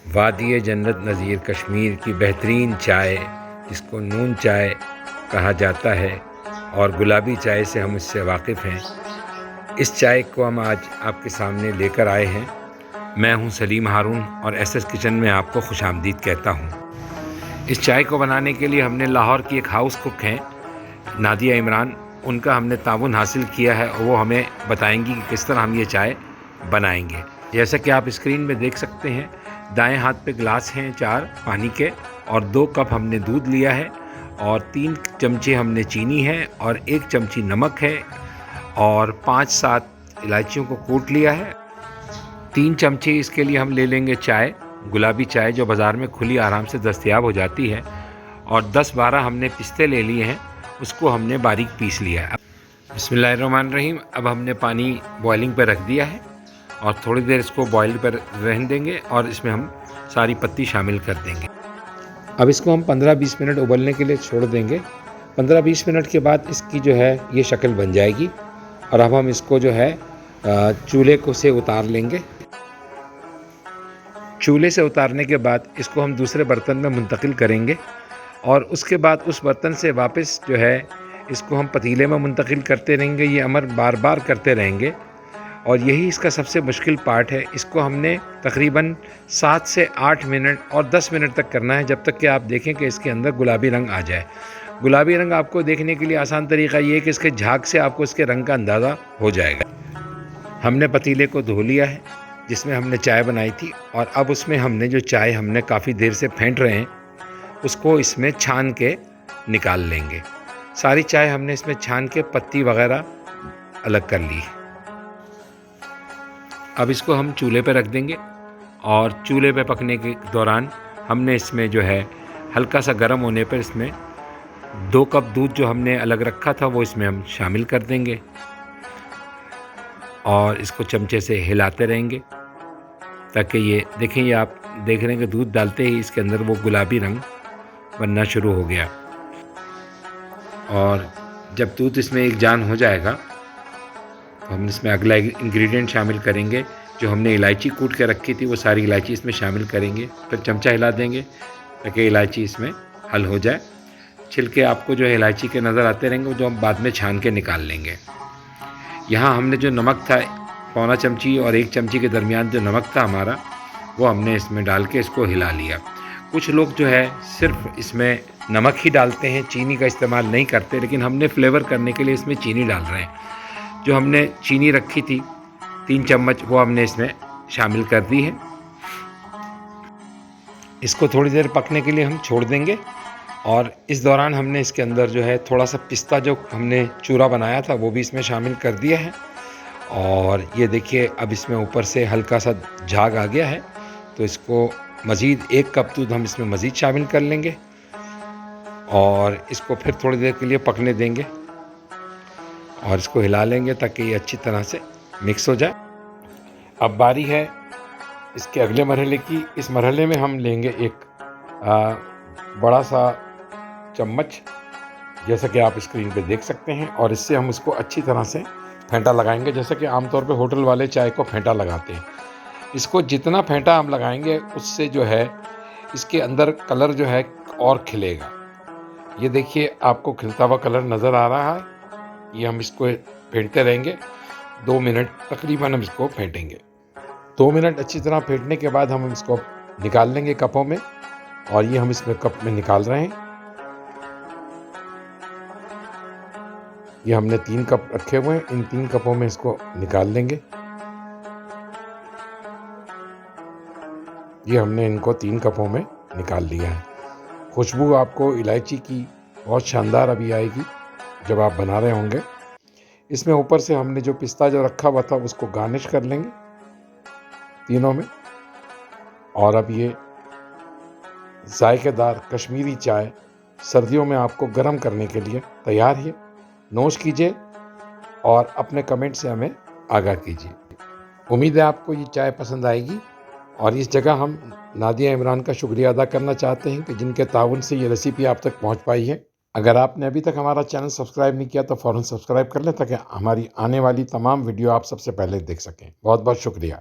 वादी जन्नत नज़ीर कश्मीर की बेहतरीन चाय, जिसको नून चाय कहा जाता है और गुलाबी चाय से हम इससे वाकिफ़ हैं। इस चाय को हम आज आपके सामने लेकर आए हैं। मैं हूं सलीम हारून और एसएस किचन में आपको खुशामदीद कहता हूं। इस चाय को बनाने के लिए हमने लाहौर की एक हाउस कुक हैं नादिया इमरान, उनका हमने ताउन हासिल किया है और वो हमें बताएंगी कि किस तरह हम ये चाय बनाएंगे। जैसा कि आप स्क्रीन में देख सकते हैं, दाएं हाथ पे ग्लास हैं 4 पानी के और 2 कप हमने दूध लिया है और 3 चमचे हमने चीनी है और 1 चमची नमक है और 5-7 इलायचियों को कूट लिया है। 3 चमचे इसके लिए हम ले लेंगे चाय, गुलाबी चाय जो बाज़ार में खुली आराम से दस्तयाब हो जाती है, और 10-12 हमने पिस्ते ले लिए हैं, उसको हमने बारीक पीस लिया है। बिस्मिल्लाहिर्रहमानिर्रहीम। अब हमने पानी बॉइलिंग पर रख दिया है और थोड़ी देर इसको बॉयल पर रहने देंगे और इसमें हम सारी पत्ती शामिल कर देंगे। अब इसको हम 15-20 मिनट उबलने के लिए छोड़ देंगे। 15-20 मिनट के बाद इसकी जो है ये शक्ल बन जाएगी और अब हम इसको जो है चूल्हे को से उतार लेंगे। चूल्हे से उतारने के बाद इसको हम दूसरे बर्तन में मुंतकिल करेंगे और उसके बाद उस बर्तन से वापस जो है इसको हम पतीले में मुंतकिल करते रहेंगे। ये अमर बार बार करते रहेंगे और यही इसका सबसे मुश्किल पार्ट है। इसको हमने तकरीबन 7 से 8 मिनट और 10 मिनट तक करना है, जब तक कि आप देखें कि इसके अंदर गुलाबी रंग आ जाए। गुलाबी रंग आपको देखने के लिए आसान तरीका ये है कि इसके झाग से आपको इसके रंग का अंदाज़ा हो जाएगा। हमने पतीले को धो लिया है जिसमें हमने चाय बनाई थी और अब उसमें हमने जो चाय हमने काफ़ी देर से फेंट रहे हैं उसको इसमें छान के निकाल लेंगे। सारी चाय हमने इसमें छान के पत्ती वगैरह अलग कर ली। अब इसको हम चूल्हे पे रख देंगे और चूल्हे पे पकने के दौरान हमने इसमें जो है हल्का सा गर्म होने पर इसमें 2 कप दूध जो हमने अलग रखा था वो इसमें हम शामिल कर देंगे और इसको चमचे से हिलाते रहेंगे ताकि ये देखें, ये आप देख रहे हैं कि दूध डालते ही इसके अंदर वो गुलाबी रंग बनना शुरू हो गया। और जब दूध इसमें एक जान हो जाएगा तो हम इसमें अगला इंग्रेडिएंट शामिल करेंगे। जो हमने इलायची कूट के रखी थी वो सारी इलायची इसमें शामिल करेंगे, फिर चमचा हिला देंगे ताकि इलायची इसमें हल हो जाए। छिलके आपको जो है इलायची के नज़र आते रहेंगे, जो हम बाद में छान के निकाल लेंगे। यहाँ हमने जो नमक था 1/4 चमची और 1 चमची के दरमियान जो नमक था हमारा, वो हमने इसमें डाल के इसको हिला लिया। कुछ लोग जो है सिर्फ इसमें नमक ही डालते हैं, चीनी का इस्तेमाल नहीं करते, लेकिन हमने फ्लेवर करने के लिए इसमें चीनी डाल रहे हैं। जो हमने चीनी रखी थी 3 चम्मच वो हमने इसमें शामिल कर दी है। इसको थोड़ी देर पकने के लिए हम छोड़ देंगे और इस दौरान हमने इसके अंदर जो है थोड़ा सा पिस्ता जो हमने चूरा बनाया था वो भी इसमें शामिल कर दिया है। और ये देखिए अब इसमें ऊपर से हल्का सा झाग आ गया है, तो इसको मज़ीद 1 कप दूध हम इसमें मज़ीद शामिल कर लेंगे और इसको फिर थोड़ी देर के लिए पकने देंगे और इसको हिला लेंगे ताकि ये अच्छी तरह से मिक्स हो जाए। अब बारी है इसके अगले मरहले की। इस मरहले में हम लेंगे एक बड़ा सा चम्मच, जैसा कि आप स्क्रीन पे देख सकते हैं, और इससे हम इसको अच्छी तरह से फेंटा लगाएंगे, जैसा कि आमतौर पे होटल वाले चाय को फेंटा लगाते हैं। इसको जितना फेंटा हम लगाएंगे उससे जो है इसके अंदर कलर जो है और खिलेगा। ये देखिए आपको खिलता हुआ कलर नज़र आ रहा है। ये हम इसको फेंटते रहेंगे 2 मिनट तकरीबन हम इसको फेंटेंगे। 2 मिनट अच्छी तरह फेंटने के बाद हम इसको निकाल लेंगे कपों में, और ये हम इसमें कप में निकाल रहे हैं। ये हमने 3 कप रखे हुए हैं, इन 3 कपों में इसको निकाल लेंगे। ये हमने इनको 3 कपों में निकाल लिया है। खुशबू आपको इलायची की बहुत शानदार अभी आएगी जब आप बना रहे होंगे। इसमें ऊपर से हमने जो पिस्ता जो रखा हुआ था उसको गार्निश कर लेंगे तीनों में। और अब ये जायकेदार कश्मीरी चाय सर्दियों में आपको गर्म करने के लिए तैयार है। नोश कीजिए और अपने कमेंट से हमें आगाह कीजिए। उम्मीद है आपको ये चाय पसंद आएगी और इस जगह हम नादिया इमरान का शुक्रिया अदा करना चाहते हैं कि जिनके ताउन से ये रेसिपी आप तक पहुंच पाई है। अगर आपने अभी तक हमारा चैनल सब्सक्राइब नहीं किया तो फ़ौरन सब्सक्राइब कर लें ताकि हमारी आने वाली तमाम वीडियो आप सबसे पहले देख सकें। बहुत बहुत शुक्रिया।